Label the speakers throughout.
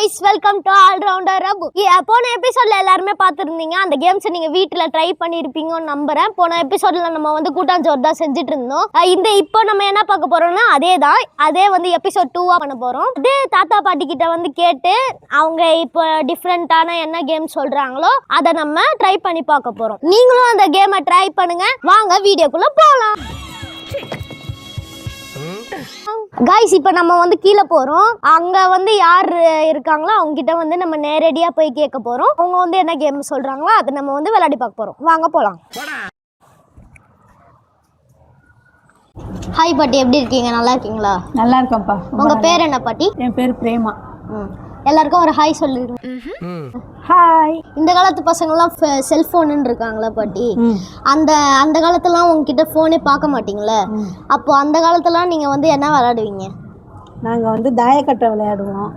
Speaker 1: guys, welcome to All Rounder Abu. போன எபிசோட்ல எல்லாரும் பார்த்திருந்தீங்க. அந்த கேம்ஸ் நீங்க வீட்ல ட்ரை பண்ணிருப்பீங்கன்னு நம்புறேன். போன எபிசோட்ல நம்ம வந்து கூட்டாஞ்சோறு தான் செஞ்சிட்டு இருந்தோம். இப்போ நம்ம என்ன பார்க்க போறோம்னா அதே வந்து எபிசோட் 2 பண்ண போறோம். அதே தாத்தா பாட்டி கிட்ட வந்து கேட்டு அவங்க இப்போ டிஃபரெண்டான என்ன கேம் சொல்றாங்களோ அதை நம்ம ட்ரை பண்ணி பார்க்க போறோம். நீங்களும் அந்த கேமை ட்ரை பண்ணுங்க. வாங்க வீடியோக்குள்ள போலாம். गाइस இப்போ நம்ம வந்து கீழ போறோம். அங்க வந்து யார் இருக்காங்களோ அவங்க கிட்ட வந்து நம்ம நேரடியா போய் கேட்க போறோம். அவங்க வந்து என்ன கேம் சொல்றாங்களோ அதை நம்ம வந்து விளையாடி பார்க்க போறோம். வாங்க போலாம். ஹாய் பாட்டி, எப்படி இருக்கீங்க? நல்லா இருக்கீங்களா?
Speaker 2: நல்லா இருக்கேன்ப்பா.
Speaker 1: உங்க பேர் என்ன பாட்டி?
Speaker 2: என் பேர் பிரேமா.
Speaker 1: எல்லாருக்கும் ஒரு ஹாய் சொல்லிடுங்க.
Speaker 2: ஹாய்.
Speaker 1: இந்த காலத்து பசங்கள்லாம் செல்ஃபோனுன்னு இருக்காங்களா பாட்டி? அந்த காலத்துலாம் உங்ககிட்ட ஃபோனே பார்க்க மாட்டீங்களே. அப்போ அந்த காலத்துலாம் நீங்கள் வந்து என்ன விளையாடுவீங்க?
Speaker 2: நாங்கள் வந்து தாயக்கட்டை விளையாடுவோம்.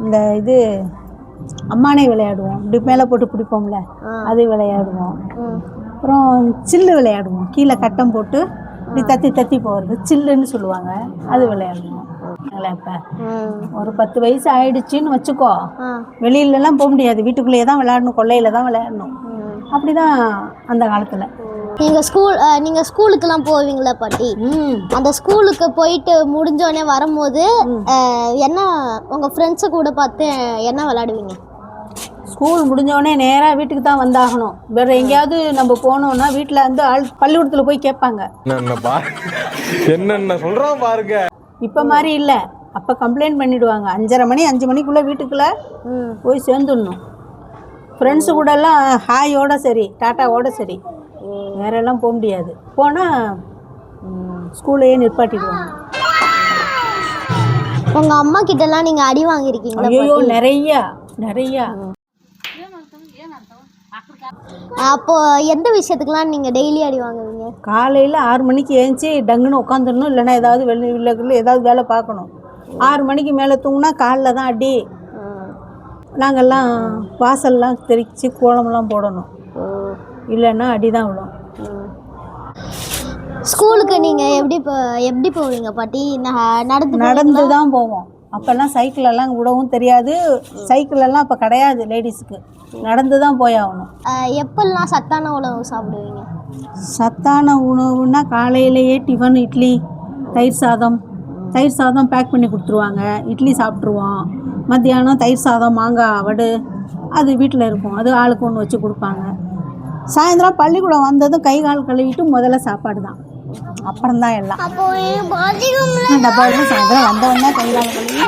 Speaker 2: இந்த இது அம்மானை விளையாடுவோம். இப்படி மேலே போட்டு பிடிப்போம்ல, அது விளையாடுவோம். அப்புறம் சில்லு விளையாடுவோம். கீழே கட்டம் போட்டு இப்படி தத்தி தத்தி போகிறது சில்லுன்னு சொல்லுவாங்க. அது விளையாடுவோம். இப்போ ஒரு 10 வயசு ஆயிடுச்சுன்னு வச்சுக்கோ, வெளியிலலாம் போக முடியாது. வீட்டுக்குள்ளேயே தான் விளையாடணும், கொள்ளையில தான் விளையாடணும். அப்படிதான் அந்த காலத்தில்.
Speaker 1: நீங்கள் ஸ்கூலுக்கெல்லாம் போவீங்களா பாட்டி? அந்த ஸ்கூலுக்கு போயிட்டு முடிஞ்சோடனே வரும்போது என்ன உங்கள் ஃப்ரெண்ட்ஸை கூட பார்த்து என்ன விளையாடுவீங்க?
Speaker 2: ஸ்கூல் முடிஞ்சோடனே நேராக வீட்டுக்கு தான் வந்தாகணும். வேற எங்கேயாவது நம்ம போனோம்னா வீட்டில் வந்து பள்ளிக்கூடத்தில் போய் கேட்பாங்க.
Speaker 3: என்னென்ன சொல்கிறோம் பாருங்க.
Speaker 2: இப்போ மாதிரி இல்லை. அப்போ கம்ப்ளைண்ட் பண்ணிவிடுவாங்க. 5:30 மணிக்குள்ளே வீட்டுக்குள்ளே போய் சேர்ந்துடணும். ஃப்ரெண்ட்ஸு கூடலாம் ஹாயோட சரி, டாட்டாவோட சரி, வேறெல்லாம் போக முடியாது. போனால் ஸ்கூல்லையே நிற்பாட்டிடுவாங்க.
Speaker 1: உங்கள் அம்மா கிட்டலாம் நீங்கள் அடி வாங்கியிருக்கீங்களா?
Speaker 2: ஐயோ, நிறையா.
Speaker 1: அப்போ எந்த விஷயத்துக்குலாம் நீங்கள் டெய்லி அடி வாங்குவீங்க?
Speaker 2: காலையில் 6 மணிக்கு ஏஞ்சி டங்குன்னு உட்காந்துடணும். இல்லைன்னா ஏதாவது வெளியில் ஏதாவது வேலை பார்க்கணும். 6 மணிக்கு மேலே தூங்கினா காலில் தான் அடி. நாங்கள்லாம் வாசல்லாம் தெளித்து கோலமெல்லாம் போடணும். இல்லைன்னா அடி தான் விடும்.
Speaker 1: ஸ்கூலுக்கு நீங்கள் எப்படி போவீங்க பாட்டி?
Speaker 2: நடந்து தான் போவோம். அப்போல்லாம் சைக்கிளெல்லாம் விடவும் தெரியாது. சைக்கிளெல்லாம் அப்போ கிடையாது லேடிஸுக்கு. நடந்து தான் போய் ஆகணும்.
Speaker 1: எப்பெல்லாம் சத்தான உணவு சாப்பிடுவீங்க?
Speaker 2: சத்தான உணவுன்னா காலையிலேயே டிஃபன், இட்லி, தயிர் சாதம் பேக் பண்ணி கொடுத்துருவாங்க. இட்லி சாப்பிட்ருவோம். மத்தியானம் தயிர் சாதம், மாங்காய் வடு அது வீட்டில் இருக்கும். அது ஆளுக்கு ஒன்று வச்சு கொடுப்பாங்க. சாயந்தரம் பள்ளிக்கூடம் வந்ததும் கை கால் கழுவிட்டு முதல்ல சாப்பாடு தான். அப்புறம்தான் எல்லாம். டப்பாவில் சாயந்தரம் வந்தவொடனே கை கால் கழுவி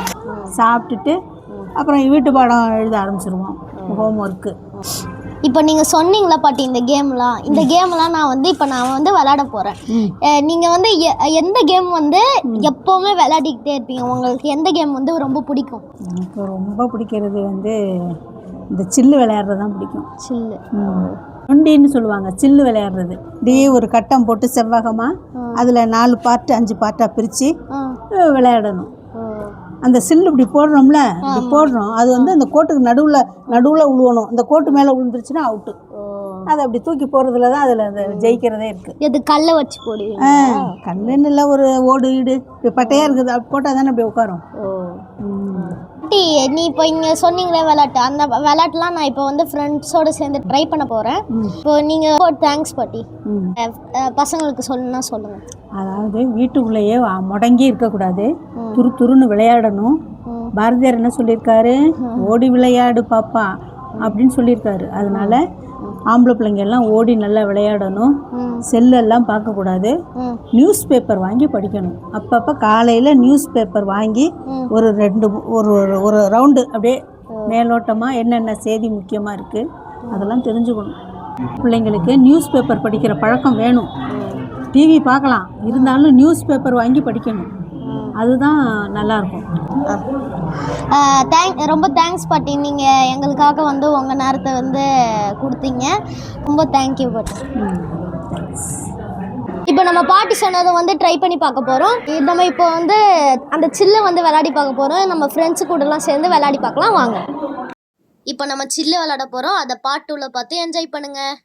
Speaker 2: சாப்பிட்டுட்டு அப்புறம் வீட்டு பாடம் எழுத ஆரம்பிச்சிருவோம். Home work.
Speaker 1: இப்போ நீங்கள் சொன்னீங்களா பாட்டி இந்த கேம்லாம் நான் வந்து விளையாட போகிறேன். நீங்கள் வந்து எந்த கேம் வந்து எப்போவுமே விளையாடிக்கிட்டே இருப்பீங்க? உங்களுக்கு எந்த கேம் வந்து ரொம்ப பிடிக்கும்?
Speaker 2: எனக்கு ரொம்ப பிடிக்கிறது வந்து இந்த சில்லு விளையாடுறது தான் பிடிக்கும்.
Speaker 1: சில்லு
Speaker 2: நொண்டின்னு சொல்லுவாங்க. சில்லு விளையாடுறது இப்படியே ஒரு கட்டம் போட்டு செவ்வகமாக அதில் 4 பார்ட்டு 5 பார்ட்டாக பிரித்து விளையாடணும். அந்த சில்லு இப்படி போடுறோம்ல, இப்படி போடுறோம். அது வந்து அந்த கோட்டுக்கு நடுவில் விழுவணும். அந்த கோட்டு மேலே விழுந்துருச்சுன்னா அவுட்டு. அதை அப்படி தூக்கி போடுறதுல தான் அதில் அந்த ஜெயிக்கிறதே இருக்குது.
Speaker 1: இது கல்லை வச்சு போடுவீங்க?
Speaker 2: கல்லுன்னு இல்லை, ஒரு ஓடு ஈடு இப்படி பட்டையாக இருக்குது. அப்படி போட்டால் தானே அப்படி உட்காரும்.
Speaker 1: நீ இப்போ இங்கே சொன்னீங்களே விளையாட்டு, அந்த விளையாட்டுலாம் நான் இப்போ வந்து ஃப்ரெண்ட்ஸோடு சேர்ந்து ட்ரை பண்ண போகிறேன். இப்போ நீங்கள் தேங்க்ஸ் பாட்டி. பசங்களுக்கு சொல்லணும்னா சொல்லுங்கள்.
Speaker 2: அதாவது வீட்டுக்குள்ளேயே முடங்கி இருக்கக்கூடாது. துருன்னு விளையாடணும். பாரதியார் என்ன சொல்லியிருக்காரு? ஓடி விளையாடு பாப்பா அப்படின்னு சொல்லியிருக்காரு. அதனால ஆம்பளை பிள்ளைங்க எல்லாம் ஓடி நல்லா விளையாடணும். செல்லெல்லாம் பார்க்கக்கூடாது. நியூஸ் பேப்பர் வாங்கி படிக்கணும். அப்பப்போ காலையில் நியூஸ் பேப்பர் வாங்கி ஒரு ரவுண்டு அப்படியே மேலோட்டமாக என்னென்ன செய்தி முக்கியமாக இருக்குது அதெல்லாம் தெரிஞ்சுக்கணும். பிள்ளைங்களுக்கு நியூஸ் பேப்பர் படிக்கிற பழக்கம் வேணும். டிவி பார்க்கலாம், இருந்தாலும் நியூஸ் பேப்பர் வாங்கி படிக்கணும். அதுதான் நல்லாயிருக்கும்.
Speaker 1: ரொம்ப தேங்க்ஸ் பாட்டி. நீங்கள் எங்களுக்காக வந்து உங்கள் நேரத்தை வந்து கொடுத்தீங்க. ரொம்ப தேங்க்யூ பாட்டி. இப்போ நம்ம பாட்டி சொன்னதை வந்து ட்ரை பண்ணி பார்க்க போகிறோம். நம்ம இப்போ வந்து அந்த சில்லை வந்து விளையாடி பார்க்க போகிறோம். நம்ம ஃப்ரெண்ட்ஸு கூடலாம் சேர்ந்து விளையாடி பார்க்கலாம். வாங்க. இப்போ நம்ம சில்லு விளையாட போகிறோம். அதை பார்ட் 2ல பார்த்து என்ஜாய் பண்ணுங்கள்.